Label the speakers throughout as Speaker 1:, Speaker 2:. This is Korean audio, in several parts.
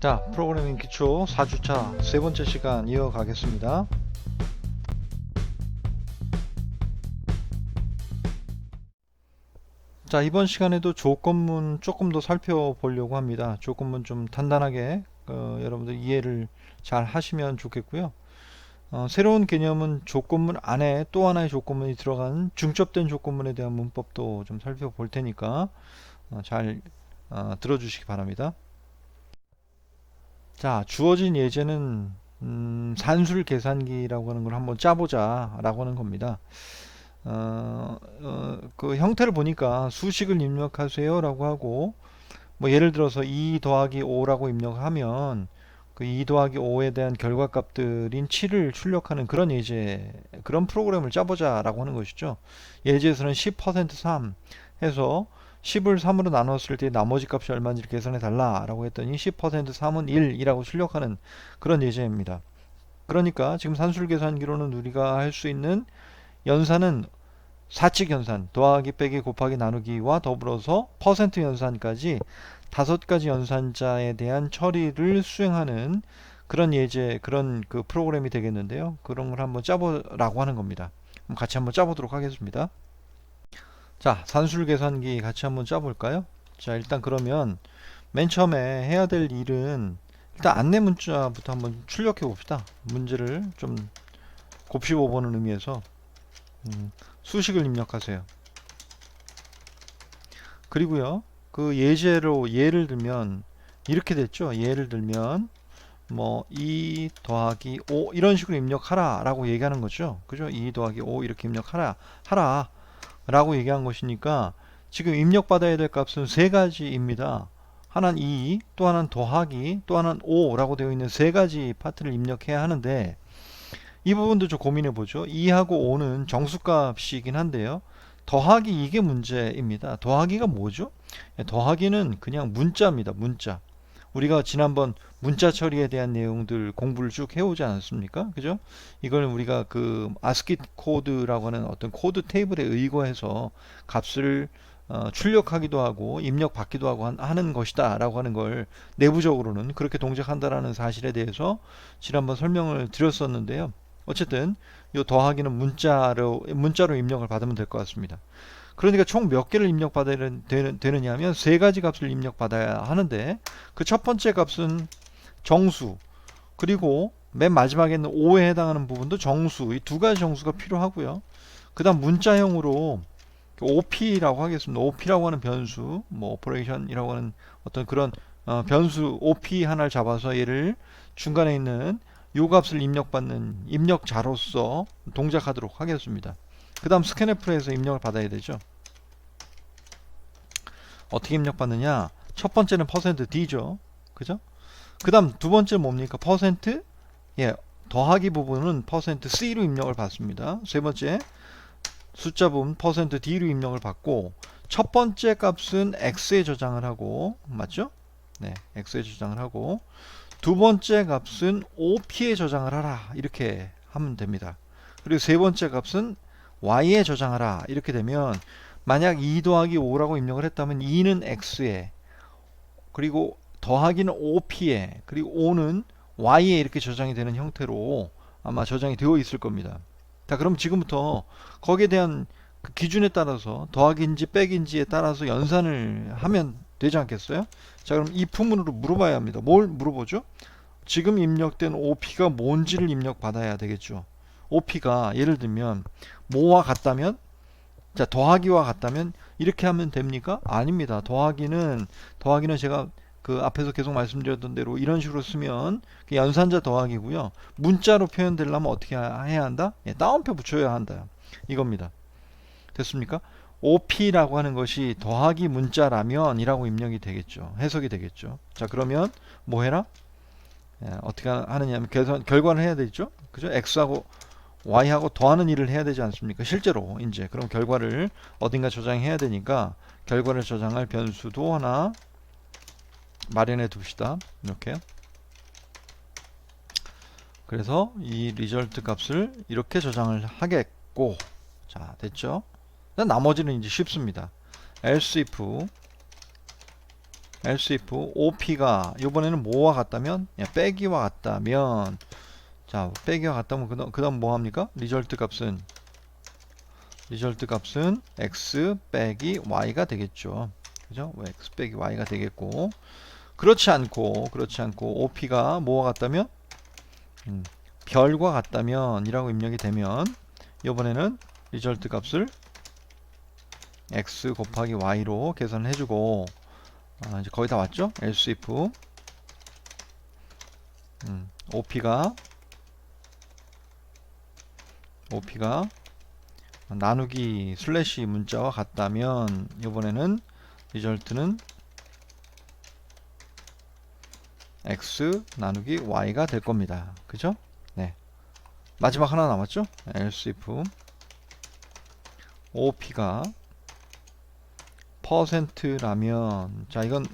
Speaker 1: 자, 프로그래밍 기초 4주차 세 번째 시간 이어가겠습니다. 자, 이번 시간에도 조건문 조금 더 살펴보려고 합니다. 조건문 좀 단단하게 여러분들 이해를 잘 하시면 좋겠고요. 새로운 개념은 조건문 안에 또 하나의 조건문이 들어간 중첩된 조건문에 대한 문법도 좀 살펴볼 테니까 잘 들어주시기 바랍니다. 자, 주어진 예제는 산술 계산기라고 하는 걸 한번 짜보자 라고 하는 겁니다. 그 형태를 보니까 수식을 입력하세요 라고 하고, 뭐 예를 들어서 2 더하기 5라고 입력하면 그 2 더하기 5에 대한 결과값들인 7을 출력하는 그런 예제, 그런 프로그램을 짜보자 라고 하는 것이죠. 예제에서는 10% 3 해서 10을 3으로 나눴을 때 나머지 값이 얼마인지를 계산해 달라 라고 했더니 10% 3은 1이라고 출력하는 그런 예제입니다. 그러니까 지금 산술 계산기로는 우리가 할 수 있는 연산은 사칙 연산, 더하기 빼기 곱하기 나누기와 더불어서 퍼센트 연산까지 5가지 연산자에 대한 처리를 수행하는 그런 예제, 그런 그 프로그램이 되겠는데요. 그런 걸 한번 짜보라고 하는 겁니다. 그럼 같이 한번 짜보도록 하겠습니다. 자, 산술 계산기 같이 한번 짜볼까요? 자, 일단 그러면 맨 처음에 해야 될 일은 일단 안내 문자부터 한번 출력해 봅시다. 문제를 좀 곱씹어 보는 의미에서 수식을 입력하세요. 그리고요, 그 예제로 예를 들면 이렇게 됐죠. 예를 들면 뭐 2 더하기 5 이런 식으로 입력하라 라고 얘기하는 거죠. 그죠? 2 더하기 5 이렇게 입력하라 하라 라고 얘기한 것이니까 지금 입력받아야 될 값은 세 가지입니다. 하나는 2, 또 하나는 더하기, 또 하나는 5 라고 되어 있는 세 가지 파트를 입력해야 하는데, 이 부분도 좀 고민해 보죠. 2하고 5는 정수값이긴 한데요. 더하기 이게 문제입니다. 더하기가 뭐죠? 더하기는 그냥 문자입니다. 문자. 우리가 지난번 문자 처리에 대한 내용들 공부를 쭉 해오지 않았습니까? 그죠? 이걸 우리가 그 ASCII 코드라고 하는 어떤 코드 테이블에 의거해서 값을 출력하기도 하고 입력받기도 하고 하는 것이다 라고 하는 걸 내부적으로는 그렇게 동작한다라는 사실에 대해서 지난번 설명을 드렸었는데요. 어쨌든 이 더하기는 문자로 입력을 받으면 될 것 같습니다. 그러니까 총 몇 개를 입력받아야 되느냐 하면 세 가지 값을 입력받아야 하는데, 그 첫 번째 값은 정수, 그리고 맨 마지막에 있는 5에 해당하는 부분도 정수, 이 두 가지 정수가 필요하고요. 그 다음 문자형으로 OP라고 하겠습니다. OP라고 하는 변수, 뭐 오퍼레이션이라고 하는 어떤 그런 변수 OP 하나를 잡아서 얘를 중간에 있는 요 값을 입력받는 입력자로서 동작하도록 하겠습니다. 그 다음 스캔F에서 입력을 받아야 되죠. 어떻게 입력받느냐? 첫 번째는 %D죠. 그죠? 그 다음 두 번째 뭡니까? %, 예, 더하기 부분은 %C로 입력을 받습니다. 세 번째 숫자 부분 %D로 입력을 받고, 첫 번째 값은 X에 저장을 하고, 맞죠? 네, X에 저장을 하고, 두 번째 값은 OP에 저장을 하라 이렇게 하면 됩니다. 그리고 세 번째 값은 Y에 저장하라 이렇게 되면, 만약 2 더하기 5라고 입력을 했다면 2는 X에, 그리고 더하기는 OP에, 그리고 5는 Y에 이렇게 저장이 되는 형태로 아마 저장이 되어 있을 겁니다. 자, 그럼 지금부터 거기에 대한 그 기준에 따라서 더하기인지 빼기인지에 따라서 연산을 하면 되지 않겠어요? 자, 그럼 이 부분으로 물어봐야 합니다. 뭘 물어보죠? 지금 입력된 OP가 뭔지를 입력받아야 되겠죠. OP가 예를 들면 뭐와 같다면, 자, 더하기와 같다면 이렇게 하면 됩니까? 아닙니다. 더하기는 제가 그 앞에서 계속 말씀드렸던 대로 이런 식으로 쓰면 그 연산자 더하기고요. 문자로 표현되려면 어떻게 해야 한다? 예, 따옴표 붙여야 한다. 이겁니다. 됐습니까? OP라고 하는 것이 더하기 문자라면 이라고 입력이 되겠죠. 해석이 되겠죠. 자, 그러면 뭐 해라? 예, 어떻게 하느냐 하면 결과를 해야 되죠. 그죠? X하고 Y하고 더하는 일을 해야 되지 않습니까? 실제로 이제 그럼 결과를 어딘가 저장해야 되니까 결과를 저장할 변수도 하나 마련해 둡시다. 이렇게. 그래서 이 리절트 값을 이렇게 저장을 하겠고, 자, 됐죠? 나머지는 이제 쉽습니다. else if else if OP가 이번에는 뭐와 같다면 빼기와 같다면 자 빼기와 같다면 그 다음 뭐 합니까? 리절트 값은 x 빼기 y가 되겠죠. 그죠? x 빼기 y가 되겠고 그렇지 않고 OP가 뭐와 같다면 별과 같다면 이라고 입력이 되면 이번에는 리절트 값을 x 곱하기 y로 계산을 해주고 이제 거의 다 왔죠? else if OP가 나누기 슬래시 문자와 같다면 이번에는 리절트는 x 나누기 y가 될 겁니다. 그죠? 네. 마지막 하나 남았죠? else if OP가 %라면 자 이건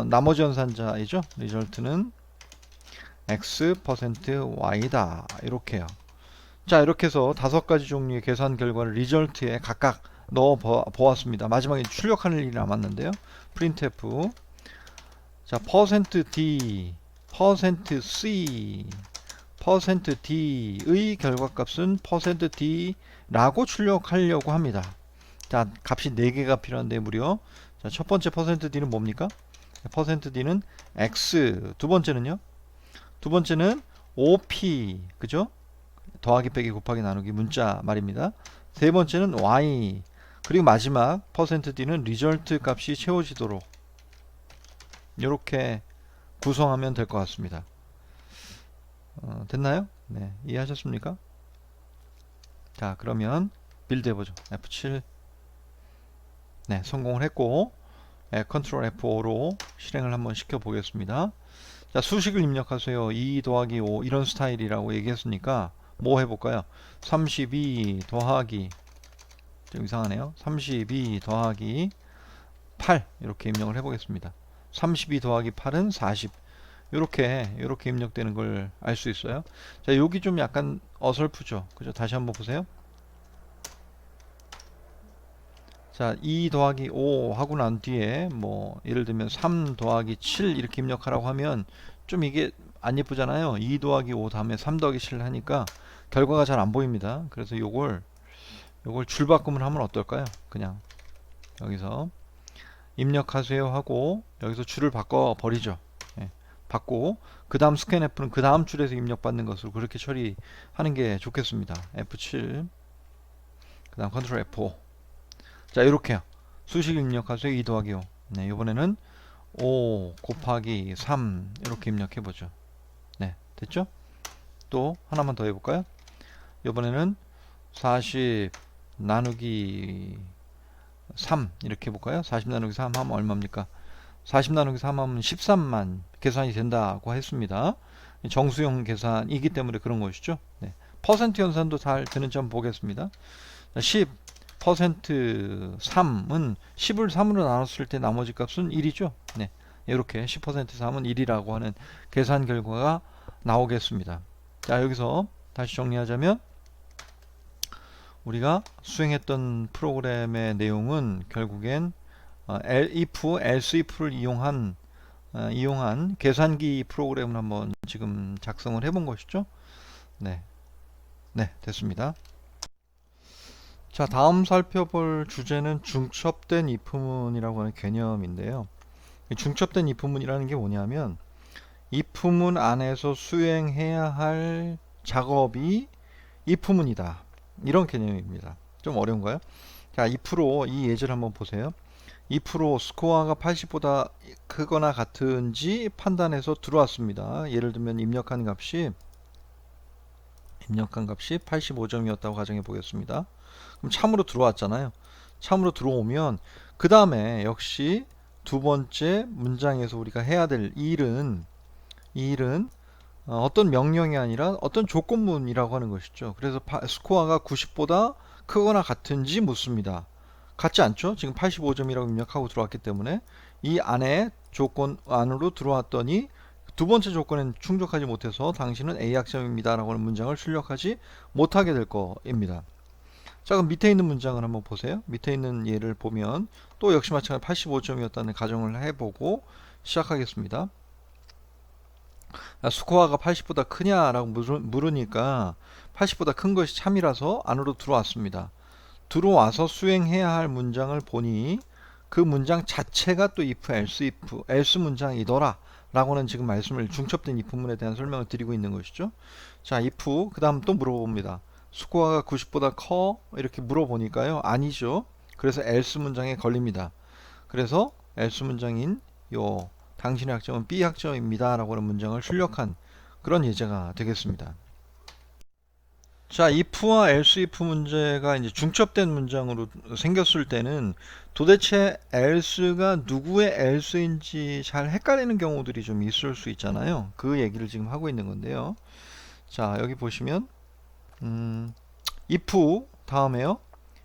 Speaker 1: 나머지 연산자이죠. 리절트는 x %y다 이렇게요. 자 이렇게 해서 5가지 종류의 계산 결과를 리절트에 각각 넣어 보았습니다. 마지막에 출력하는 일이 남았는데요. printf 자 %d %c %d의 결과값은 %d라고 출력하려고 합니다. 자 값이 4개가 필요한데 무려 자, 첫 번째 %d는 뭡니까? %d는 x 두 번째는 op 그죠? 더하기 빼기 곱하기 나누기 문자 말입니다. 세 번째는 y 그리고 마지막 %d는 리절트 값이 채워지도록 이렇게 구성하면 될 것 같습니다. 됐나요? 네, 이해하셨습니까? 자 그러면 빌드 해보죠. F7 네 성공을 했고 컨트롤 F5로 실행을 한번 시켜 보겠습니다. 자 수식을 입력하세요. 2 더하기 5 이런 스타일이라고 얘기했으니까 뭐 해볼까요? 32 더하기 좀 이상하네요. 32 더하기 8 이렇게 입력을 해보겠습니다. 32 더하기 8은 40 이렇게 입력되는 걸 알 수 있어요. 자 여기 좀 약간 어설프죠. 그죠? 다시 한번 보세요. 자 2 더하기 5 하고 난 뒤에 뭐 예를 들면 3 더하기 7 이렇게 입력하라고 하면 좀 이게 안 예쁘잖아요. 2 더하기 5 다음에 3 더하기 7 하니까 결과가 잘 안 보입니다. 그래서 요걸 줄바꿈을 하면 어떨까요? 그냥 여기서 입력하세요 하고 여기서 줄을 바꿔 버리죠. 받고 그 다음 스캔F는 그 다음 줄에서 입력받는 것으로 그렇게 처리하는 게 좋겠습니다. F7 그 다음 컨트롤 F5 자 이렇게요. 수식 입력하세요. 2 더하기 5 네, 이번에는 5 곱하기 3 이렇게 입력해보죠. 네 됐죠? 또 하나만 더 해볼까요? 이번에는 40 나누기 3 이렇게 해볼까요? 40 나누기 3 하면 얼마입니까? 40 나누기 3 하면 13만 계산이 된다고 했습니다. 정수용 계산이기 때문에 그런 것이죠. 네. 퍼센트 연산도 잘 되는지 한번 보겠습니다. 10 %3은 10을 3으로 나눴을 때 나머지 값은 1이죠. 네. 이렇게 10% 3은 1이라고 하는 계산 결과가 나오겠습니다. 자 여기서 다시 정리하자면 우리가 수행했던 프로그램의 내용은 결국엔 if, else if를 이용한 계산기 프로그램을 한번 지금 작성을 해본 것이죠. 네, 됐습니다. 자, 다음 살펴볼 주제는 중첩된 if문이라고 하는 개념인데요. 중첩된 if문이라는 게 뭐냐면 if문 안에서 수행해야 할 작업이 if문이다. 이런 개념입니다. 좀 어려운가요? 자, if로 이 예제를 한번 보세요. if로 스코어가 80보다 크거나 같은지 판단해서 들어왔습니다. 예를 들면 입력한 값이 85점이었다고 가정해 보겠습니다. 그럼 참으로 들어왔잖아요. 참으로 들어오면 그 다음에 역시 두 번째 문장에서 우리가 해야 될 일은 어떤 명령이 아니라 어떤 조건문이라고 하는 것이죠. 그래서 스코어가 90보다 크거나 같은지 묻습니다. 같지 않죠? 지금 85점이라고 입력하고 들어왔기 때문에 이 안에 조건 안으로 들어왔더니 두 번째 조건엔 충족하지 못해서 당신은 A학점입니다 라고 하는 문장을 출력하지 못하게 될 거입니다. 자, 그럼 밑에 있는 문장을 한번 보세요. 밑에 있는 예를 보면 또 역시 마찬가지로 85점이었다는 가정을 해보고 시작하겠습니다. 스코어가 80보다 크냐라고 물으니까 80보다 큰 것이 참이라서 안으로 들어왔습니다. 들어와서 수행해야 할 문장을 보니 그 문장 자체가 또 if, else 문장이더라 라고는 지금 말씀을 중첩된 if 문에 대한 설명을 드리고 있는 것이죠. 자, if 그 다음 또 물어봅니다. 스코어가 90보다 커? 이렇게 물어보니까요, 아니죠. 그래서 else 문장에 걸립니다. 그래서 else 문장인 요 당신의 학점은 B 학점입니다 라고 하는 문장을 출력한 그런 예제가 되겠습니다. 자, if와 else if 문제가 이제 중첩된 문장으로 생겼을 때는 도대체 else가 누구의 else인지 잘 헷갈리는 경우들이 좀 있을 수 있잖아요. 그 얘기를 지금 하고 있는 건데요. 자, 여기 보시면 if 다음에요.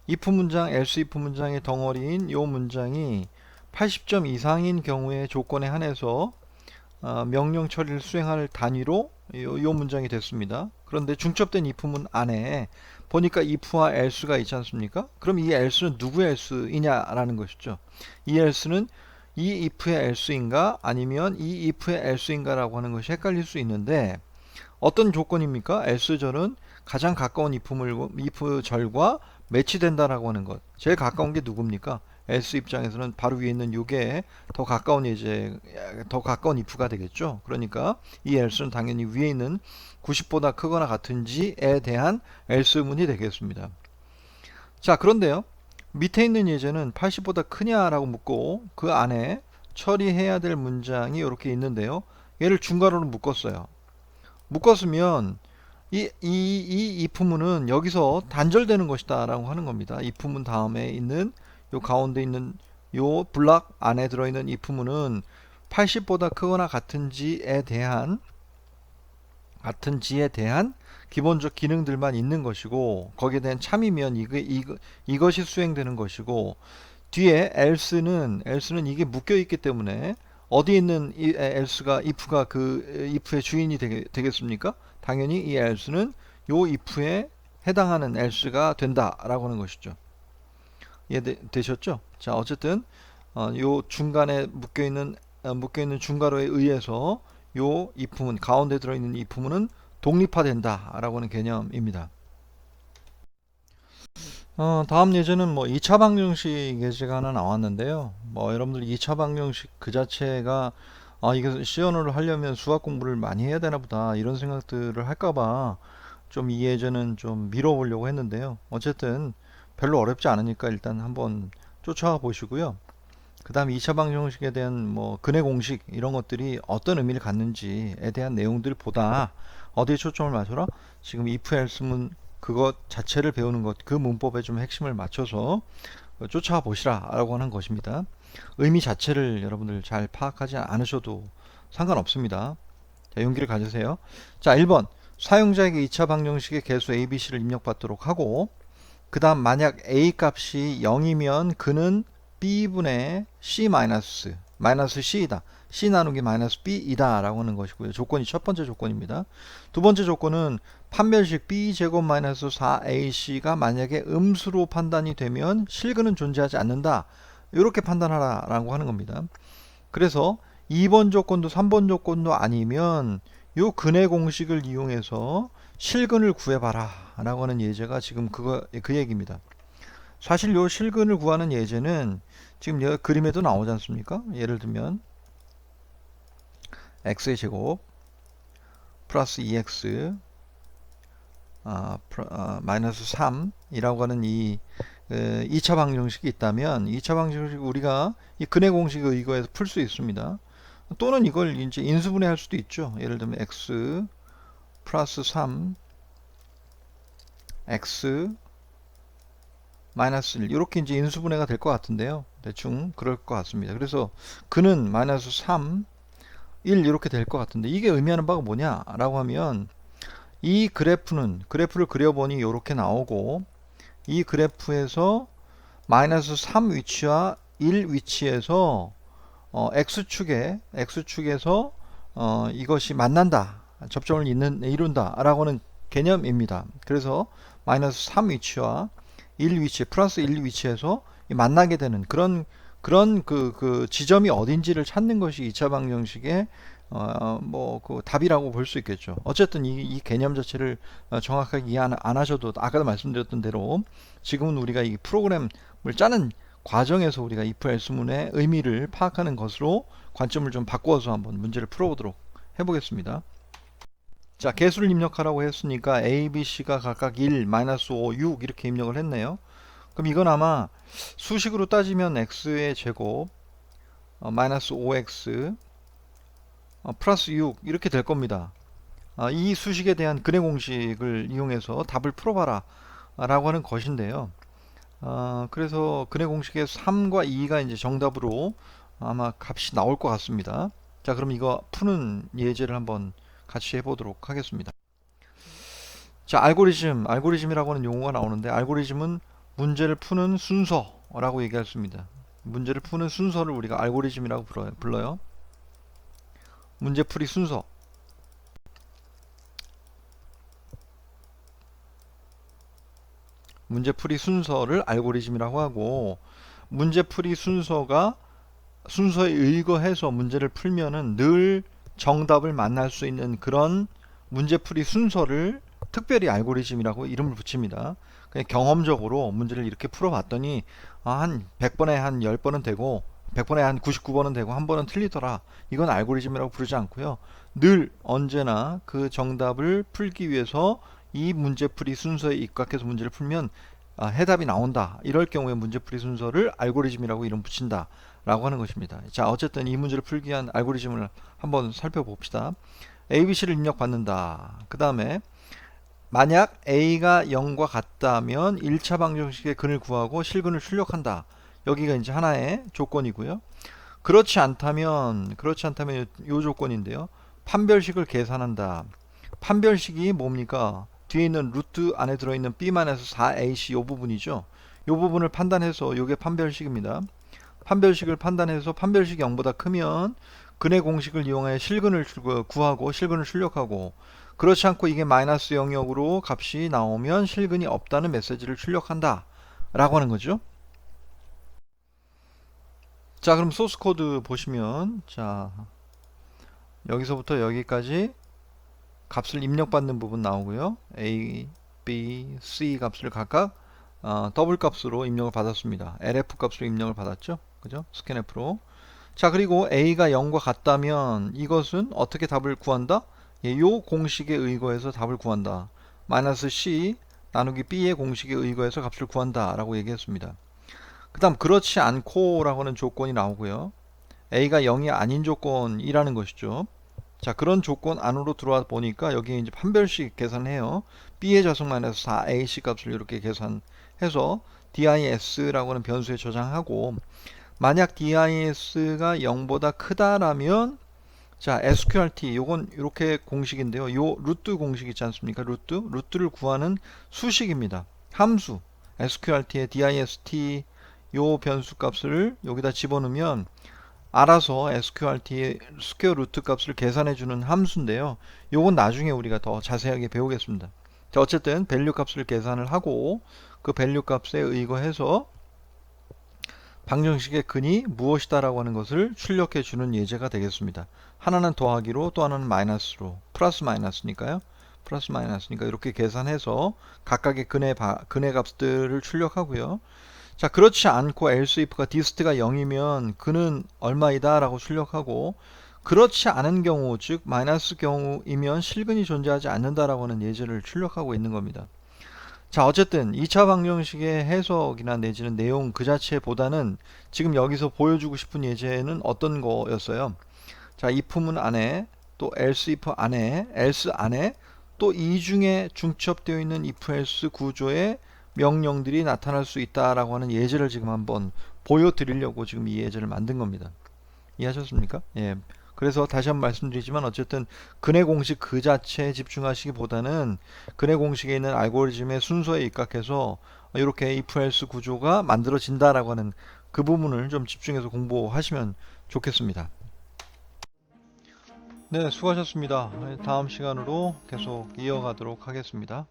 Speaker 1: if 문장, else if 문장의 덩어리인 요 문장이 80점 이상인 경우의 조건에 한해서 명령 처리를 수행할 단위로 요 문장이 됐습니다. 그런데 중첩된 if문 안에 보니까 if와 else가 있지 않습니까? 그럼 이 else는 누구의 else이냐라는 것이죠. 이 else는 이 if의 else인가 아니면 이 if의 else인가 라고 하는 것이 헷갈릴 수 있는데, 어떤 조건입니까? else절은 가장 가까운 if 절과 매치된다라고 하는 것. 제일 가까운 게 누굽니까? else 입장에서는 바로 위에 있는 요게 더 가까운 if가 되겠죠. 그러니까 이 else는 당연히 위에 있는 90보다 크거나 같은지에 대한 else문이 되겠습니다. 자, 그런데요, 밑에 있는 예제는 80보다 크냐라고 묻고 그 안에 처리해야 될 문장이 이렇게 있는데요, 얘를 중괄호로 묶었어요. 묶었으면 이 if문은 여기서 단절되는 것이다 라고 하는 겁니다. if문 다음에 있는 요 가운데 있는 요 블락 안에 들어있는 if문은 80보다 크거나 같은지에 대한 기본적 기능들만 있는 것이고, 거기에 대한 참이면 이것이 수행되는 것이고, 뒤에 else는 이게 묶여 있기 때문에 어디 있는 else가 if가 그 if의 주인이 되겠습니까? 당연히 이 else는 요 if에 해당하는 else가 된다라고 하는 것이죠. 이해되셨죠? 자, 어쨌든 요 중간에 묶여있는 중괄호에 의해서 요 if문, 가운데 들어있는 if문은 독립화된다 라고 하는 개념입니다. 다음 예제는 뭐 2차 방정식 예제가 하나 나왔는데요. 여러분들 2차 방정식 그 자체가 이거 시연을 하려면 수학 공부를 많이 해야 되나 보다 이런 생각들을 할까봐 좀 이 예제는 좀 미뤄보려고 했는데요. 어쨌든 별로 어렵지 않으니까 일단 한번 쫓아가 보시고요. 그 다음에 2차 방정식에 대한 근해 공식 이런 것들이 어떤 의미를 갖는지에 대한 내용들 보다 어디에 초점을 맞춰라? 지금 if else문 그것 자체를 배우는 것, 그 문법에 좀 핵심을 맞춰서 쫓아가 보시라 라고 하는 것입니다. 의미 자체를 여러분들 잘 파악하지 않으셔도 상관없습니다. 자, 용기를 가지세요. 자, 1번 사용자에게 2차 방정식의 개수 ABC를 입력받도록 하고, 그 다음 만약 A 값이 0이면 그는 B분의 C 마이너스 C이다. C 나누기 마이너스 B이다 라고 하는 것이고요. 조건이 첫 번째 조건입니다. 두 번째 조건은 판별식 B제곱 마이너스 4AC가 만약에 음수로 판단이 되면 실근은 존재하지 않는다. 이렇게 판단하라 라고 하는 겁니다. 그래서 2번 조건도 3번 조건도 아니면 요 근해 공식을 이용해서 실근을 구해봐라 라고 하는 예제가 지금 그 얘기입니다. 사실 요 실근을 구하는 예제는 지금 여기 그림에도 나오지 않습니까? 예를 들면 x의 제곱 플러스 2x 마이너스 3이라고 하는 이 2차 방정식이 있다면 2차 방정식 우리가 이 근해 공식에 의거해서 풀 수 있습니다. 또는 이걸 이제 인수분해 할 수도 있죠. 예를 들면 x 플러스 3 x 마이너스 1 이렇게 이제 인수분해가 될 것 같은데요. 대충 그럴 것 같습니다. 그래서 그는 마이너스 3 1 이렇게 될 것 같은데, 이게 의미하는 바가 뭐냐 라고 하면 이 그래프를 그려보니 이렇게 나오고, 이 그래프에서 마이너스 3 위치와 1 위치에서 x축에서 이것이 만난다, 접점을 이룬다 라고 하는 개념입니다. 그래서 마이너스 3 위치와 1 위치, 플러스 1 위치에서 만나게 되는 그런 그 지점이 어딘지를 찾는 것이 2차 방정식의 뭐 그 답이라고 볼 수 있겠죠. 어쨌든 이 개념 자체를 정확하게 이해 안 하셔도 아까도 말씀드렸던 대로 지금은 우리가 이 프로그램을 짜는 과정에서 우리가 if else문의 의미를 파악하는 것으로 관점을 좀 바꾸어서 한번 문제를 풀어보도록 해보겠습니다. 자, 개수를 입력하라고 했으니까 A, B, C가 각각 1, 마이너스 5, 6 이렇게 입력을 했네요. 그럼 이건 아마 수식으로 따지면 x의 제곱 마이너스 5x 플러스 6 이렇게 될 겁니다. 이 수식에 대한 근해 공식을 이용해서 답을 풀어봐라 라고 하는 것인데요. 그래서 근해 공식의 3과 2가 이제 정답으로 아마 값이 나올 것 같습니다. 자, 그럼 이거 푸는 예제를 한번 같이 해보도록 하겠습니다. 자, 알고리즘이라고 하는 용어가 나오는데, 알고리즘은 문제를 푸는 순서라고 얘기할 수 있습니다. 문제를 푸는 순서를 우리가 알고리즘이라고 불러요. 문제풀이 순서. 문제풀이 순서를 알고리즘이라고 하고, 문제풀이 순서에 의거해서 문제를 풀면은 늘 정답을 만날 수 있는 그런 문제풀이 순서를 특별히 알고리즘이라고 이름을 붙입니다. 그냥 경험적으로 문제를 이렇게 풀어봤더니 한 100번에 한 10번은 되고 100번에 한 99번은 되고 한 번은 틀리더라. 이건 알고리즘이라고 부르지 않고요. 늘 언제나 그 정답을 풀기 위해서 이 문제풀이 순서에 입각해서 문제를 풀면 해답이 나온다. 이럴 경우에 문제풀이 순서를 알고리즘이라고 이름 붙인다 라고 하는 것입니다. 자, 어쨌든 이 문제를 풀기 위한 알고리즘을 한번 살펴봅시다. ABC를 입력받는다. 그 다음에 만약 A가 0과 같다면 1차 방정식의 근을 구하고 실근을 출력한다. 여기가 이제 하나의 조건이고요. 그렇지 않다면 이 조건인데요. 판별식을 계산한다. 판별식이 뭡니까? 뒤에 있는 루트 안에 들어있는 b-4ac 이 부분이죠. 이 부분을 판단해서 이게 판별식입니다. 판별식을 판단해서 판별식이 0보다 크면 근해 공식을 이용해 실근을 구하고 실근을 출력하고, 그렇지 않고 이게 마이너스 영역으로 값이 나오면 실근이 없다는 메시지를 출력한다 라고 하는 거죠. 자, 그럼 소스 코드 보시면, 자, 여기서부터 여기까지 값을 입력받는 부분 나오고요. A, B, C 값을 각각 더블 값으로 입력을 받았습니다. LF 값으로 입력을 받았죠. 그죠? 스캔F로. 자, 그리고 A가 0과 같다면 이것은 어떻게 답을 구한다? 요 공식에 의거해서 답을 구한다. 마이너스 C 나누기 B의 공식에 의거해서 값을 구한다 라고 얘기했습니다. 그 다음 그렇지 않고 라고 하는 조건이 나오고요. A가 0이 아닌 조건이라는 것이죠. 자, 그런 조건 안으로 들어와 보니까 여기에 이제 판별식 계산해요. B의 좌석 마이너스 4AC 값을 이렇게 계산해서 DIS라고 하는 변수에 저장하고, 만약 DIS가 0보다 크다라면, 자, SQRT 요건 이렇게 공식인데요. 요 루트 공식 있지 않습니까? 루트를 구하는 수식입니다. 함수 SQRT의 DIST 요 변수 값을 여기다 집어넣으면 알아서 SQRT의 스퀘어 루트 값을 계산해 주는 함수인데요. 요건 나중에 우리가 더 자세하게 배우겠습니다. 자, 어쨌든 밸류 값을 계산을 하고 그 밸류 값에 의거해서 방정식의 근이 무엇이다 라고 하는 것을 출력해 주는 예제가 되겠습니다. 하나는 더하기로 또 하나는 마이너스로, 플러스 마이너스니까 이렇게 계산해서 각각의 근의 값들을 출력하고요. 자, 그렇지 않고 else if가 dist가 0이면 근은 얼마이다 라고 출력하고, 그렇지 않은 경우, 즉 마이너스 경우이면 실근이 존재하지 않는다라고 하는 예제를 출력하고 있는 겁니다. 자, 어쨌든 2차 방정식의 해석이나 내지는 내용 그 자체보다는 지금 여기서 보여주고 싶은 예제는 어떤 거였어요? 자, if문 안에 또 else if 안에 else 안에 또 이 중에 중첩되어 있는 if else 구조의 명령들이 나타날 수 있다라고 하는 예제를 지금 한번 보여드리려고 지금 이 예제를 만든 겁니다. 이해하셨습니까? 예. 그래서 다시 한번 말씀드리지만 어쨌든 근해 공식 그 자체에 집중하시기보다는 근해 공식에 있는 알고리즘의 순서에 입각해서 이렇게 if else 구조가 만들어진다라고 하는 그 부분을 좀 집중해서 공부하시면 좋겠습니다. 네, 수고하셨습니다. 다음 시간으로 계속 이어가도록 하겠습니다.